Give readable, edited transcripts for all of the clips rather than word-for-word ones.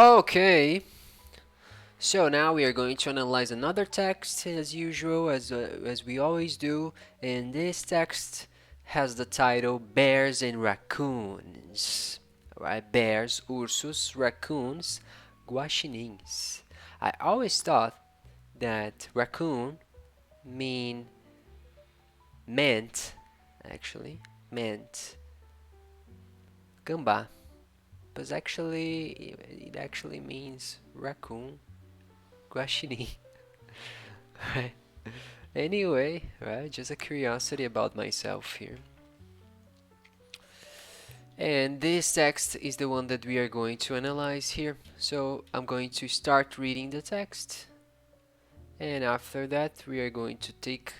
Okay, so now we are going to analyze another text as usual, as we always do. And this text has the title Bears and Raccoons. Alright, bears, ursos, raccoons, guaxinins. I always thought that raccoon mean meant, actually, meant gambá. But actually, it actually means raccoon, guaxinim. Right. Anyway, right, just a curiosity about myself here. And this text is the one that we are going to analyze here. So I'm going to start reading the text, and after that we are going to take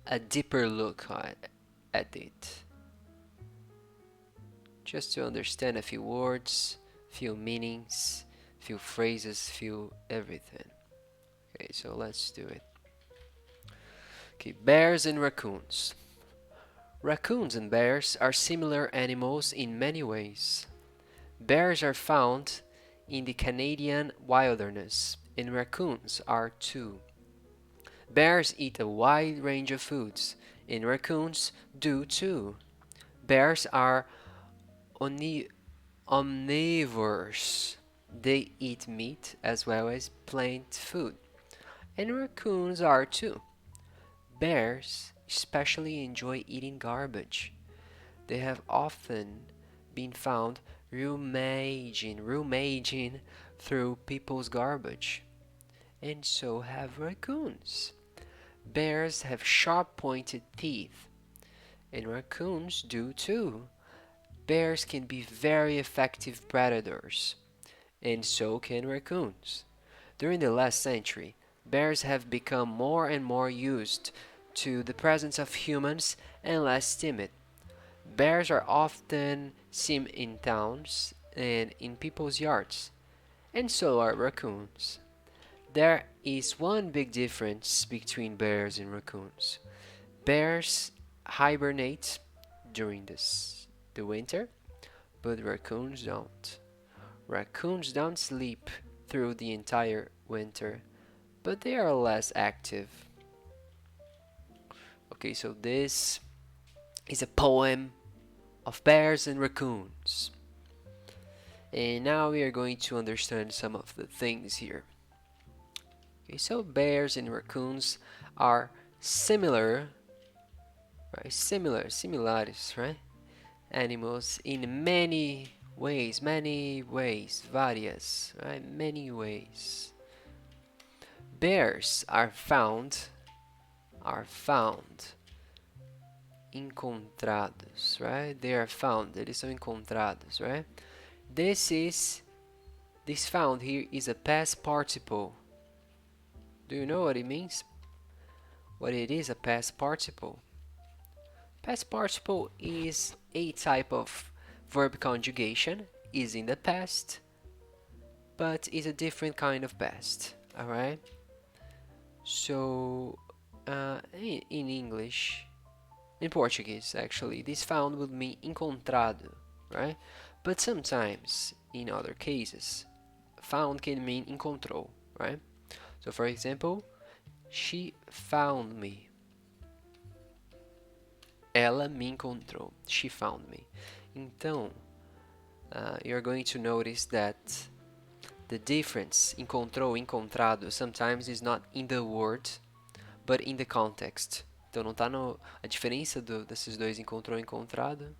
a deeper look at it, just to understand a few words, few meanings, few phrases, few everything. Okay, so let's do it. Okay, bears and raccoons. Raccoons and bears are similar animals in many ways. Bears are found in the Canadian wilderness, and raccoons are too. Bears eat a wide range of foods, and raccoons do too. Bears are omnivores. They eat meat as well as plant food, and raccoons are too. Bears especially enjoy eating garbage. They have often been found rummaging through people's garbage, and so have raccoons. Bears have sharp pointed teeth, and raccoons do too. Bears can be very effective predators, and so can raccoons. During the last century, bears have become more and more used to the presence of humans and less timid. Bears are often seen in towns and in people's yards, and so are raccoons. There is one big difference between bears and raccoons. Bears hibernate during the winter, but raccoons don't. Raccoons don't sleep through the entire winter, but they are less active. Okay, so this is a poem of bears and raccoons. And now we are going to understand some of the things here. Okay, so bears and raccoons are similar, right? Similares, right? Animals in many ways, various, right? Many ways. Bears are found, encontrados, right? They are found, eles são encontrados, right? This found here is a past participle. Do you know what it means? What it is, a past participle? Past participle is a type of verb conjugation, is in the past, but is a different kind of past, alright? So, in English, in Portuguese actually, this found would mean encontrado, right? But sometimes, in other cases, found can mean encontrou, right? So for example, she found me. Ela me encontrou. She found me. Então, you're going to notice that the difference, encontrou, encontrado, sometimes is not in the word, but in the context. Então, não tá no, a diferença desses dois, encontrou, encontrado,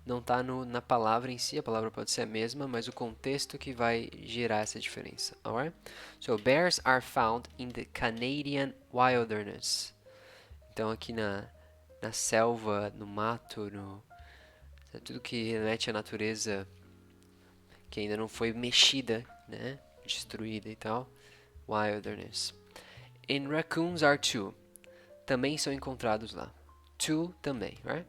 não está na palavra em si, a palavra pode ser a mesma, mas o contexto que vai gerar essa diferença, alright? So, bears are found in the Canadian wilderness. Então, aqui na selva, no mato, tudo que remete à natureza que ainda não foi mexida, né? Destruída e tal. Wilderness. And raccoons are too. Também são encontrados lá. Too também, right?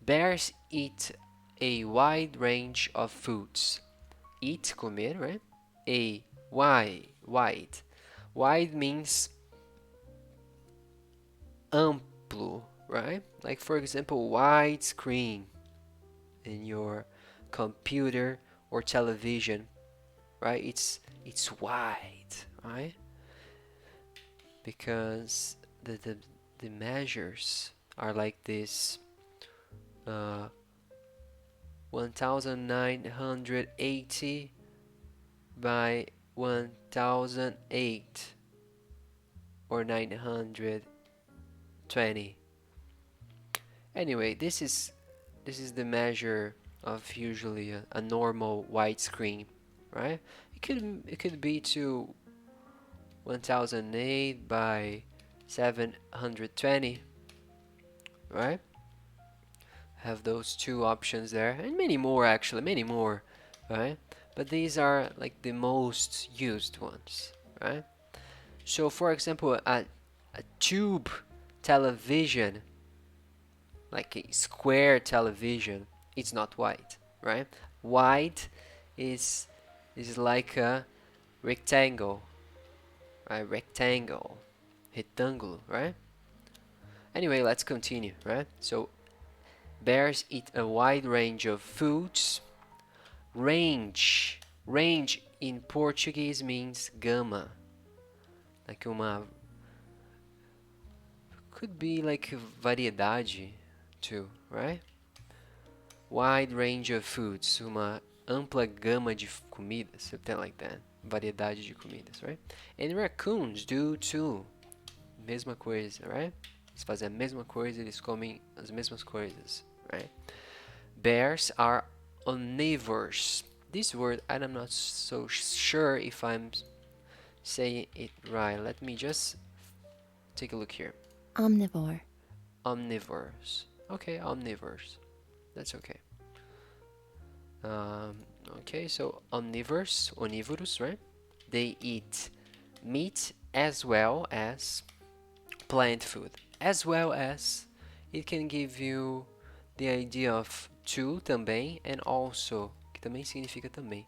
Bears eat a wide range of foods. Eat, comer, right? Wide. Wide means amplo, right? Like for example, wide screen in your computer or television, right? It's wide, right? Because the measures are like this, 1980 by 1008 or 920. Anyway, this is the measure of usually a normal widescreen, right? It could be to 1008 by 720, right? Have those two options there, and many more actually, many more, right? But these are like the most used ones, right? So for example, a tube television, like a square television, it's not wide, right? Wide is like a rectangle, right? Rectangle, retângulo, right? Anyway, let's continue, right? So bears eat a wide range of foods. Range in Portuguese means gama, like could be like variedade too, right? Wide range of foods, uma ampla gama de comidas, something like that. Variedade de comidas, right? And raccoons do too. Mesma coisa, right? Eles fazem a mesma coisa, eles comem as mesmas coisas, right? Bears are omnivores. This word, I'm not so sure if I'm saying it right. Let me just take a look here. Omnivore. Omnivores. Okay, omnivores. That's okay. Okay, so omnivorous, right? They eat meat as well as plant food. As well as, it can give you the idea of to também, and also, que também significa também.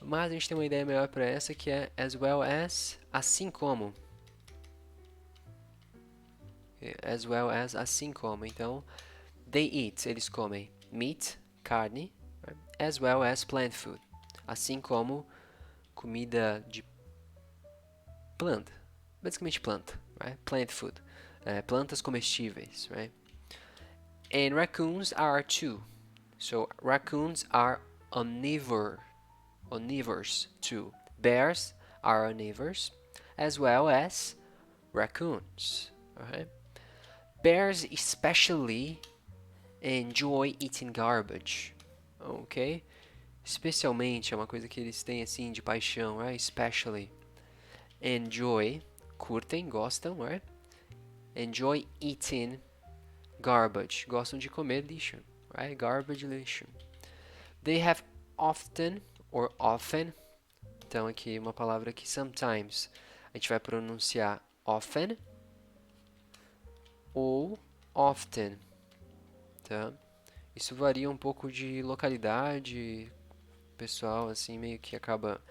Mas a gente tem uma ideia melhor para essa, que é as well as, assim como. As well as, assim como. Então, they eat, eles comem meat, carne, right? As well as plant food, assim como comida de planta, basicamente planta, right? Plant food, plantas comestíveis, right? And raccoons are too. So raccoons are omnivores too. Bears are omnivores as well as raccoons. Alright? Bears especially enjoy eating garbage. Ok? Especialmente é uma coisa que eles têm assim de paixão, right? Especially. Enjoy, curtem, gostam, right? Enjoy eating garbage. Gostam de comer lixo, right? Garbage, lixo. They have often or often. Então aqui uma palavra que sometimes a gente vai pronunciar often ou often, tá? Isso varia um pouco de localidade, pessoal assim meio que acaba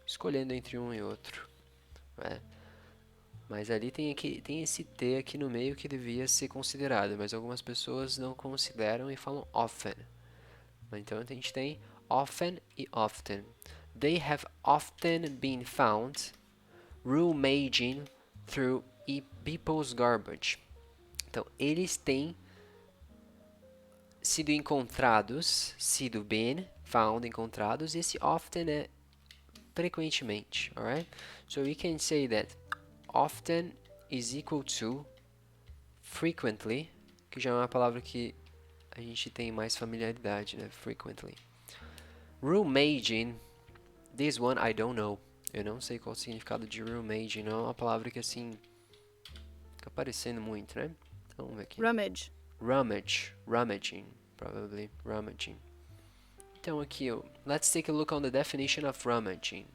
escolhendo entre um e outro, né? Mas ali tem esse T aqui no meio que devia ser considerado, mas algumas pessoas não consideram e falam often. Então a gente tem often e often. They have often been found rummaging through people's garbage. Então eles têm sido encontrados, sido been found, encontrados, e esse often é frequentemente, alright? So we can say that often is equal to frequently, que já é uma palavra que a gente tem mais familiaridade, né? Frequently. Rummaging, this one I don't know. Eu não sei qual o significado de rummaging, não é uma palavra que assim fica aparecendo muito, né? Então, vamos ver aqui. Rummaging, probably rummaging. Então aqui, let's take a look on the definition of rummaging.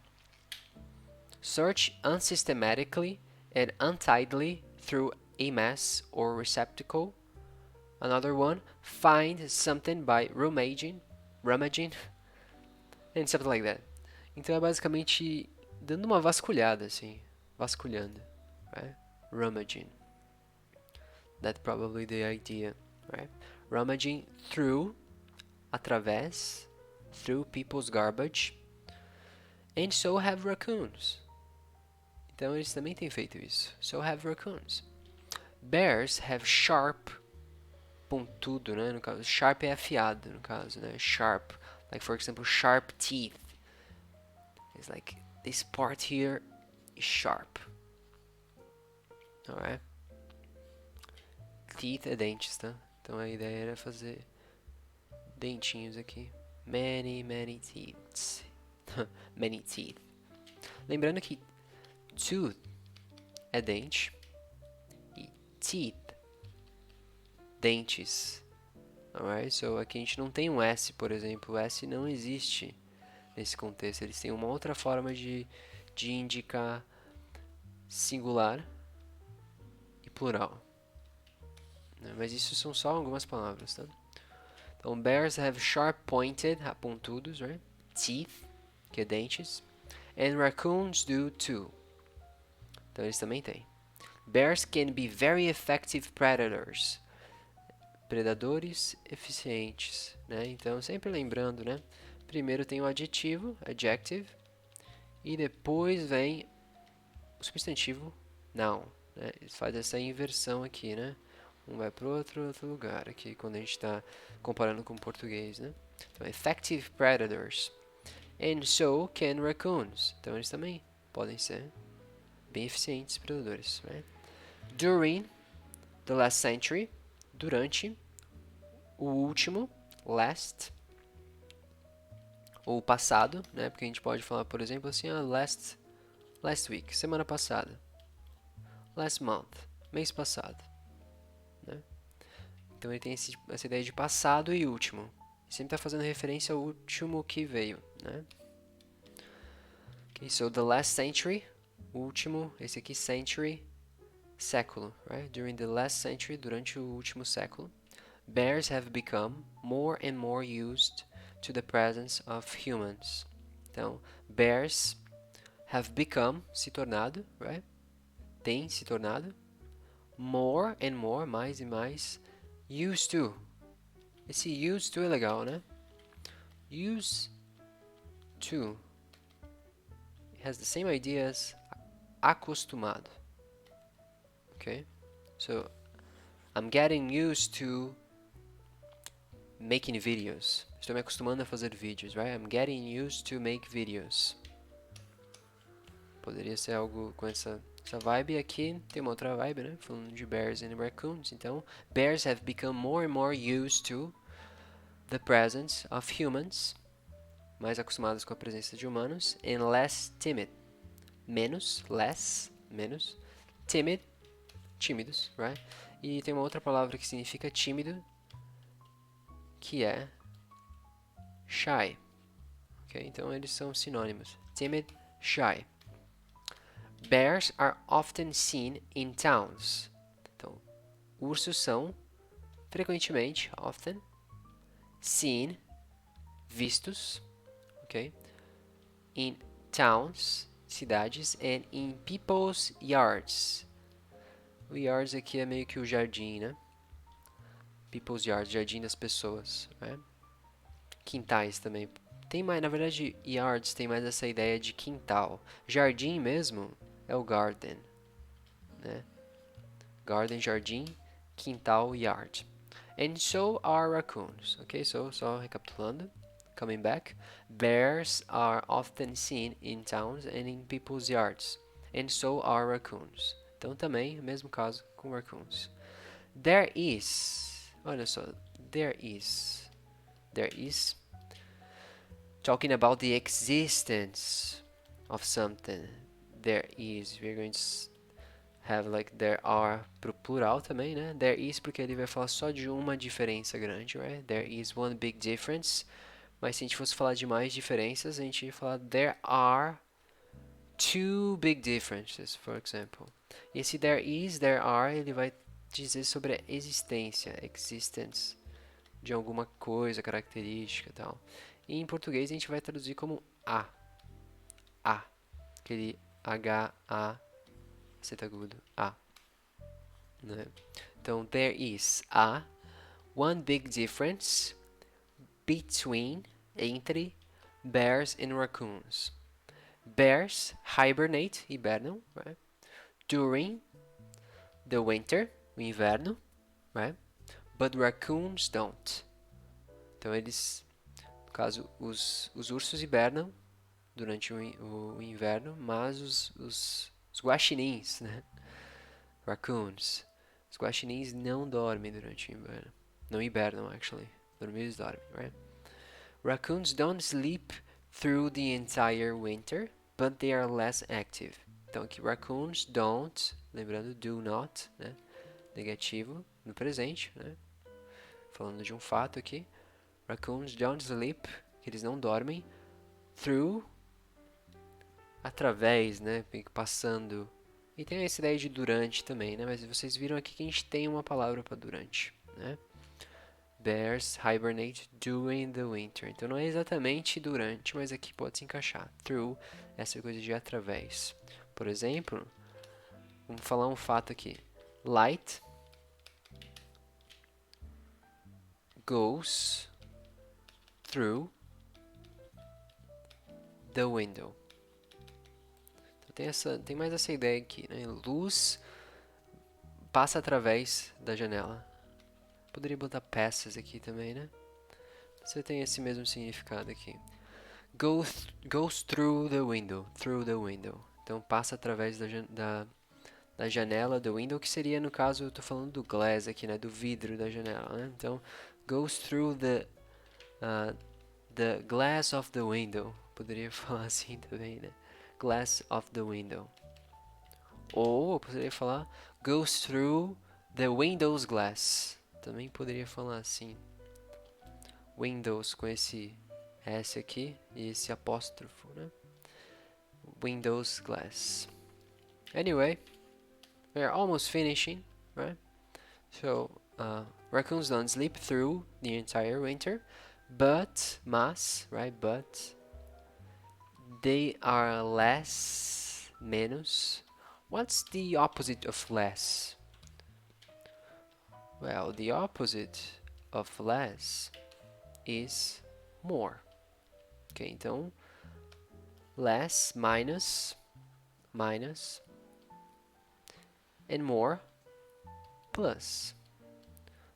Search unsystematically and untidily through a mess or receptacle. Another one, find something by rummaging, and something like that. Então é basicamente dando uma vasculhada, assim, vasculhando, right? Rummaging. That's probably the idea, right? Rummaging through, através, through people's garbage. And so have raccoons. Então eles também têm feito isso. So have raccoons. Bears have sharp, pontudo, né? No caso, sharp é afiado, no caso, né? Sharp. Like, for example, sharp teeth. It's like, this part here is sharp. Alright? Teeth é dentes, tá? Então a ideia era fazer dentinhos aqui. Many teeth. Many teeth. Lembrando que tooth é dente e teeth, dentes. Alright? So aqui a gente não tem um S, por exemplo. O S não existe nesse contexto. Eles têm uma outra forma de indicar singular e plural. Mas isso são só algumas palavras, tá? Então, bears have sharp pointed, pontudos, right? Teeth, que é dentes. And raccoons do too. Então, eles também têm. Bears can be very effective predators. Predadores eficientes, né? Então, sempre lembrando, né? Primeiro tem o adjetivo, adjective. E depois vem o substantivo, noun. Né? Faz essa inversão aqui, né? Um vai para outro lugar aqui, quando a gente está comparando com o português, né? Então, effective predators. And so can raccoons. Então, eles também podem ser bem eficientes predadores. Right? During the last century. Durante o último, last. Ou passado, né? Porque a gente pode falar, por exemplo, assim, last week, semana passada. Last month, mês passado. Né? Então ele tem essa ideia de passado e último. Sempre está fazendo referência ao último que veio, né? Okay, so the last century, último, esse aqui century, século, right? During the last century, durante o último século, bears have become more and more used to the presence of humans. Então, bears have become, se tornado, right? Tem se tornado, more and more, mais e mais, used to. Esse used to é legal, né? Used to. It has the same idea as acostumado. Okay? So, I'm getting used to making videos. Estou me acostumando a fazer vídeos, right? I'm getting used to make videos. Poderia ser algo com essa vibe. Aqui tem uma outra vibe, né? Falando de bears and raccoons. Então, bears have become more and more used to the presence of humans. Mais acostumados com a presença de humanos. And less timid. Menos, less, menos. Timid, tímidos, right? E tem uma outra palavra que significa tímido, que é shy. Okay? Então, eles são sinônimos. Timid, shy. Bears are often seen in towns. Então, ursos são frequentemente, often, seen, vistos, ok? In towns, cidades, and in people's yards. O yards aqui é meio que o jardim, né? People's yards, jardim das pessoas, né? Quintais também. Tem mais, na verdade, yards tem mais essa ideia de quintal. Jardim mesmo é o garden, né? Garden, jardim, quintal, yard. And so are raccoons. Okay, so só recapitulando, coming back. Bears are often seen in towns and in people's yards. And so are raccoons. Então também, mesmo caso com raccoons. There is, olha só, there is, talking about the existence of something. There is, we're going to have like there are pro plural também, né? There is porque ele vai falar só de uma diferença grande, right? There is one big difference. Mas se a gente fosse falar de mais diferenças, a gente ia falar there are two big differences, for example. E esse there is, there are, ele vai dizer sobre a existência, existence, de alguma coisa, característica e tal. E em português a gente vai traduzir como a. Aquele H-A, acento agudo, a. Né? Então, there is one big difference between, entre, bears and raccoons. Bears hibernate, hibernam, right? During the winter, o inverno, right? But raccoons don't. Então eles, no caso, os ursos hibernam durante o inverno, mas os guaxinins, né? Raccoons. Os guaxinins não dormem durante o inverno. Não hibernam, actually. Dormir eles dormem, right? Raccoons don't sleep through the entire winter, but they are less active. Então aqui, raccoons don't, lembrando, do not, né? Negativo no presente, né? Falando de um fato aqui. Raccoons don't sleep, que eles não dormem, through, através, né? Passando. E tem essa ideia de durante também, né? Mas vocês viram aqui que a gente tem uma palavra para durante, né? Bears hibernate during the winter. Então não é exatamente durante, mas aqui pode se encaixar. Through, essa coisa de através. Por exemplo, vamos falar um fato aqui. Light goes through the window. Então tem mais essa ideia aqui, né? Luz passa através da janela. Poderia botar passes aqui também, né? Você tem esse mesmo significado aqui. Goes through the window. Through the window. Então passa através da janela, do window, que seria, no caso, eu estou falando do glass aqui, né? Do vidro da janela, né? Então, goes through the glass of the window. Poderia falar assim também, né? Glass of the window. Ou eu poderia falar goes through the window's glass. Também poderia falar assim. Windows com esse S aqui e esse apóstrofo, né? Windows glass. Anyway, we're almost finishing, right? So, raccoons don't sleep through the entire winter, mas, right? But they are less, menos. What's the opposite of less? Well, the opposite of less is more. Ok, então, less, minus, and more, plus.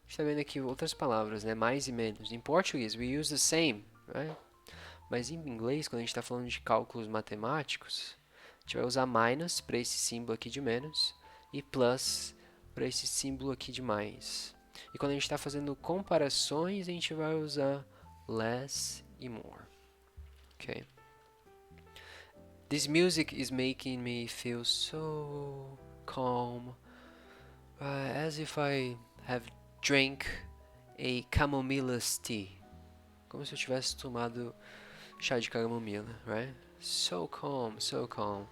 Está vendo aqui outras palavras, né? Mais e menos. Em português, we use the same, right? Mas em inglês, quando a gente está falando de cálculos matemáticos, a gente vai usar minus para esse símbolo aqui de menos e plus para esse símbolo aqui de mais. E quando a gente está fazendo comparações, a gente vai usar less e more. Okay. This music is making me feel so calm, as if I have drank a chamomile tea. Como se eu tivesse tomado chá de camomila, right? So calm, so calm.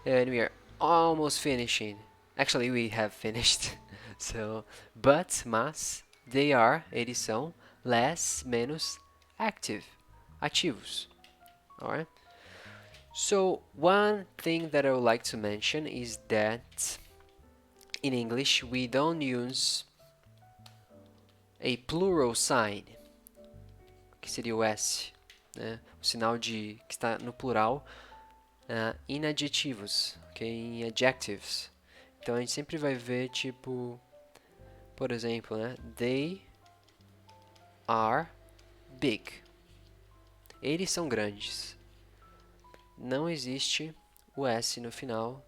And we are almost finishing. Actually, we have finished. So, mas, eles são, less, menos, active, ativos. Alright? So, one thing that I would like to mention is that in English we don't use a plural sign, que seria o S, né? O sinal que está no plural em adjetivos, okay? Em adjectives. Então a gente sempre vai ver tipo, por exemplo, né? They are big. Eles são grandes. Não existe o S no final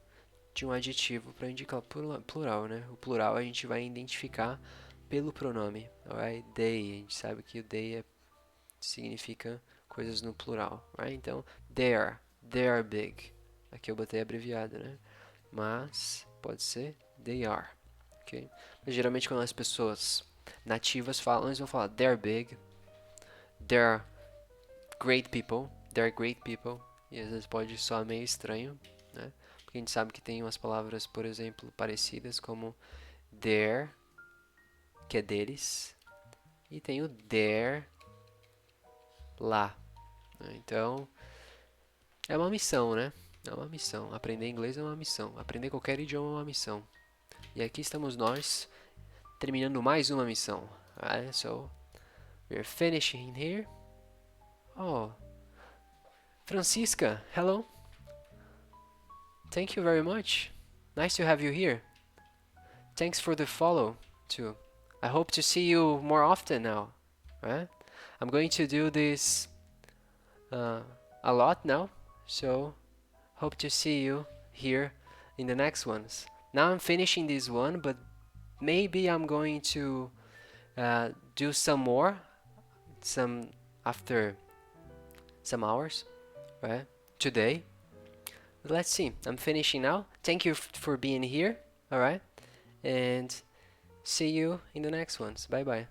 de um adjetivo para indicar plural, né? O plural a gente vai identificar pelo pronome. Alright? They, a gente sabe que o they significa coisas no plural. Right? Então, they are big. Aqui eu botei abreviado, né? Mas pode ser they are. Okay? Mas geralmente quando as pessoas nativas falam, eles vão falar they're big, they're great people, e às vezes pode soar meio estranho, né? Porque a gente sabe que tem umas palavras, por exemplo, parecidas como their, que é deles, e tem o their lá. Então, é uma missão, né? É uma missão. Aprender inglês é uma missão. Aprender qualquer idioma é uma missão. E aqui estamos nós, terminando mais uma missão. Alright, so, we're finishing here. Oh, Francisca, hello. thank you very much. Nice to have you here. Thanks for the follow too. I hope to see you more often now, right? I'm going to do this a lot now, so hope to see you here in the next ones. Now I'm finishing this one, but maybe I'm going to do some more, some after some hours, right? Today. But let's see. I'm finishing now. Thank you for being here, all right? And see you in the next ones. Bye bye.